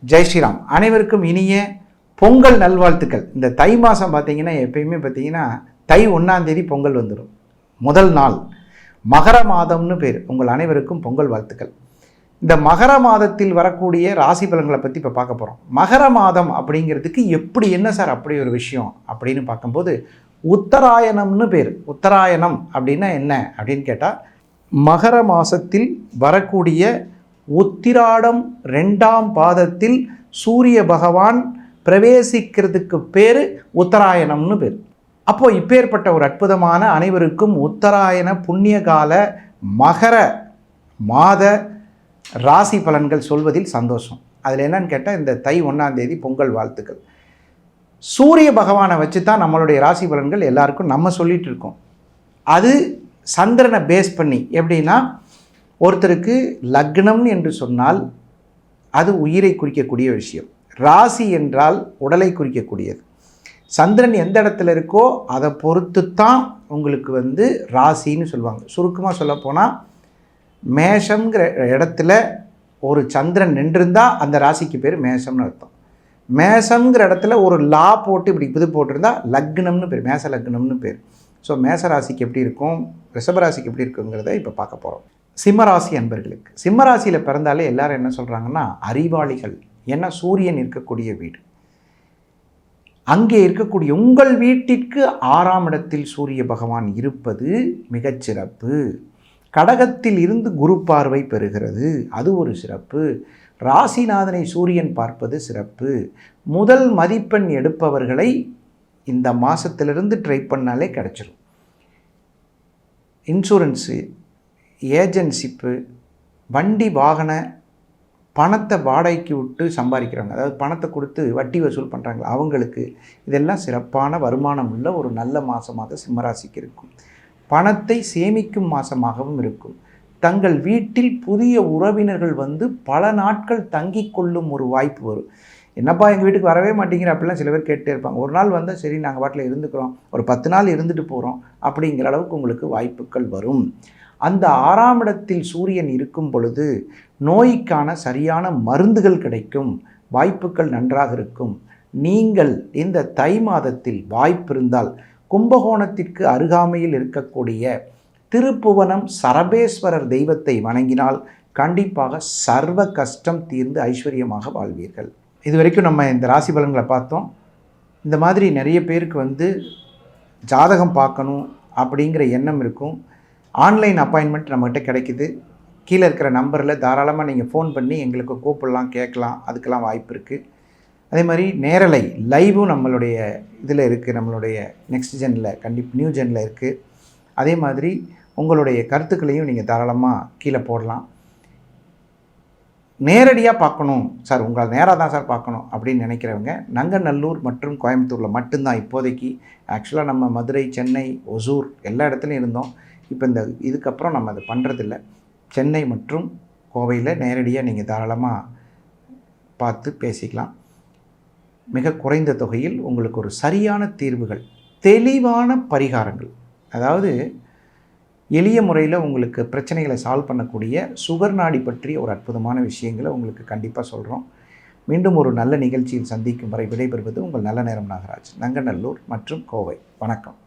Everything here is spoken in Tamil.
ஜெய் ஸ்ரீராம். அனைவருக்கும் இனிய பொங்கல் நல்வாழ்த்துக்கள். இந்த தை மாதம் பார்த்தீங்கன்னா எப்பயுமே பார்த்தீங்கன்னா தை 1ஆம் தேதி பொங்கல் வந்துடும். முதல் நாள் மகர மாதம்னு பேர். உங்கள் அனைவருக்கும் பொங்கல் வாழ்த்துக்கள். இந்த மகர மாதத்தில் வரக்கூடிய ராசி பலன்களை பற்றி இப்போ பார்க்க போகிறோம். மகர மாதம் அப்படிங்கிறதுக்கு எப்படி என்ன சார் அப்படி ஒரு விஷயம் அப்படின்னு பார்க்கும்போது உத்தராயணம்னு பேர். உத்தராயணம் அப்படின்னா என்ன அப்படின்னு கேட்டால் மகர மாதத்தில் வரக்கூடிய உத்திராடம் 2ஆம் பாதத்தில் சூரிய பகவான் பிரவேசிக்கிறதுக்கு பேர் உத்தராயணம்னு பேர். அப்போது இப்பேற்பட்ட ஒரு அற்புதமான அனைவருக்கும் உத்தராயண புண்ணிய கால மகர மாத ராசி பலன்கள் சொல்வதில் சந்தோஷம். அதில் என்னன்னு கேட்டால் இந்த தை 1ஆம் தேதி பொங்கல் வாழ்த்துக்கள். சூரிய பகவானை வச்சு தான் நம்மளுடைய ராசி பலன்கள் எல்லாருக்கும் நம்ம சொல்லிகிட்டு இருக்கோம். அது சந்திரனை பேஸ் பண்ணி எப்படின்னா ஒருத்தருக்கு லக்னம் என்று சொன்னால் அது உயிரை குறிக்கக்கூடிய விஷயம். ராசி என்றால் உடலை குறிக்கக்கூடியது. சந்திரன் எந்த இடத்துல இருக்கோ அதை பொறுத்து தான் உங்களுக்கு ராசின்னு சொல்லுவாங்க. சுருக்கமாக சொல்லப்போனால் மேஷங்கிற இடத்துல ஒரு சந்திரன் நின்றிருந்தால் அந்த ராசிக்கு பேர் மேஷம்னு அர்த்தம். மேஷங்கிற இடத்துல ஒரு லா போட்டு இப்படி இது போட்டிருந்தா லக்னம்னு பேர், மேஷ லக்னம்னு பேர். ஸோ மேஷ ராசிக்கு எப்படி இருக்கும், ரிஷபராசிக்கு எப்படி இருக்குங்கிறத இப்போ பார்க்க போகிறோம். சிம்மராசி அன்பர்களுக்கு, சிம்மராசியில் பிறந்தாலே எல்லாரும் என்ன சொல்கிறாங்கன்னா அறிவாளிகள். ஏன்னா சூரியன் இருக்கக்கூடிய வீடு, அங்கே இருக்கக்கூடிய உங்கள் வீட்டிற்கு 6ஆம் இடத்தில் சூரிய பகவான் இருப்பது மிகச்சிறப்பு. கடகத்தில் இருந்து குரு பார்வை பெறுகிறது, அது ஒரு சிறப்பு. ராசிநாதனை சூரியன் பார்ப்பது சிறப்பு. முதல் மதிப்பெண் எடுப்பவர்களை இந்த மாதத்திலிருந்து ட்ரை பண்ணாலே கிடச்சிரும். இன்சூரன்ஸு, ஏஜென்சிப்பு, வண்டி வாகன பணத்தை வாடகைக்கு விட்டு சம்பாதிக்கிறவங்க, அதாவது பணத்தை கொடுத்து வட்டி வசூல் பண்ணுறாங்க, அவங்களுக்கு இதெல்லாம் சிறப்பான வருமானம் உள்ள ஒரு நல்ல மாதமாக சிம்மராசிக்கு இருக்கும். பணத்தை சேமிக்கும் மாதமாகவும் இருக்கும். தங்கள் வீட்டில் புதிய உறவினர்கள் பல நாட்கள் தங்கி கொள்ளும் ஒரு வாய்ப்பு வரும். என்னப்பா எங்கள் வீட்டுக்கு வரவே மாட்டேங்கிற அப்படிலாம் சில பேர் கேட்டே இருப்பாங்க. ஒரு நாள் வந்தால் சரி நாங்கள் வாட்டில் இருந்துக்கிறோம், ஒரு 10 நாள் இருந்துட்டு போகிறோம் அப்படிங்கிற அளவுக்கு உங்களுக்கு வாய்ப்புகள் வரும். அந்த 6ஆம் இடத்தில் சூரியன் இருக்கும் பொழுது நோய்க்கான சரியான மருந்துகள் கிடைக்கும், வாய்ப்புகள் நன்றாக இருக்கும். நீங்கள் இந்த தை மாதத்தில் வாய்ப்பிருந்தால் கும்பகோணத்திற்கு அருகாமையில் இருக்கக்கூடிய திருப்புவனம் சரபேஸ்வரர் தெய்வத்தை வணங்கினால் கண்டிப்பாக சர்வ கஷ்டம் தீர்ந்து ஐஸ்வர்யமாக வாழ்வீர்கள். இது வரைக்கும் நம்ம இந்த ராசி பலன்களை பார்த்தோம். இந்த மாதிரி நிறைய பேருக்கு ஜாதகம் பார்க்கணும் அப்படிங்கிற எண்ணம் இருக்கும். ஆன்லைன் அப்பாயின்மெண்ட் நம்மகிட்ட கிடைக்குது. கீழே இருக்கிற நம்பரில் தாராளமாக நீங்கள் ஃபோன் பண்ணி எங்களுக்கு கூப்பிடலாம், கேட்கலாம், அதுக்கெல்லாம் வாய்ப்பு இருக்குது. அதே மாதிரி நேரலை லைவும் நம்மளுடைய இதில் இருக்குது, நம்மளுடைய நெக்ஸ்ட் ஜெனில் நியூ ஜெனில் இருக்குது. அதே மாதிரி உங்களுடைய கருத்துக்களையும் நீங்கள் தாராளமாக கீழே போடலாம். நேரடியாக பார்க்கணும் சார், உங்களை நேராக தான் சார் பார்க்கணும் அப்படின்னு நினைக்கிறவங்க நங்கநல்லூர் மற்றும் கோயம்புத்தூரில் மட்டும்தான் இப்போதைக்கு. ஆக்சுவலாக நம்ம மதுரை, சென்னை, ஒசூர் எல்லா இடத்துலையும் இருந்தோம். இப்போ இதுக்கப்புறம் நம்ம அதை பண்ணுறதில்ல. சென்னை மற்றும் கோவையில் நேரடியாக நீங்கள் தாராளமாக பார்த்து பேசிக்கலாம். மிக குறைந்த தொகையில் உங்களுக்கு ஒரு சரியான தீர்வுகள், தெளிவான பரிகாரங்கள், அதாவது எளிய முறையில் உங்களுக்கு பிரச்சனைகளை சால்வ் பண்ணக்கூடிய சுகர் நாடி பற்றிய ஒரு அற்புதமான விஷயங்களை உங்களுக்கு கண்டிப்பாக சொல்கிறோம். மீண்டும் ஒரு நல்ல நிகழ்ச்சியில் சந்திக்கும் வரை விடைபெறுவது உங்கள் நல்ல நேரம் நாகராஜ், நங்கநல்லூர் மற்றும் கோவை. வணக்கம்.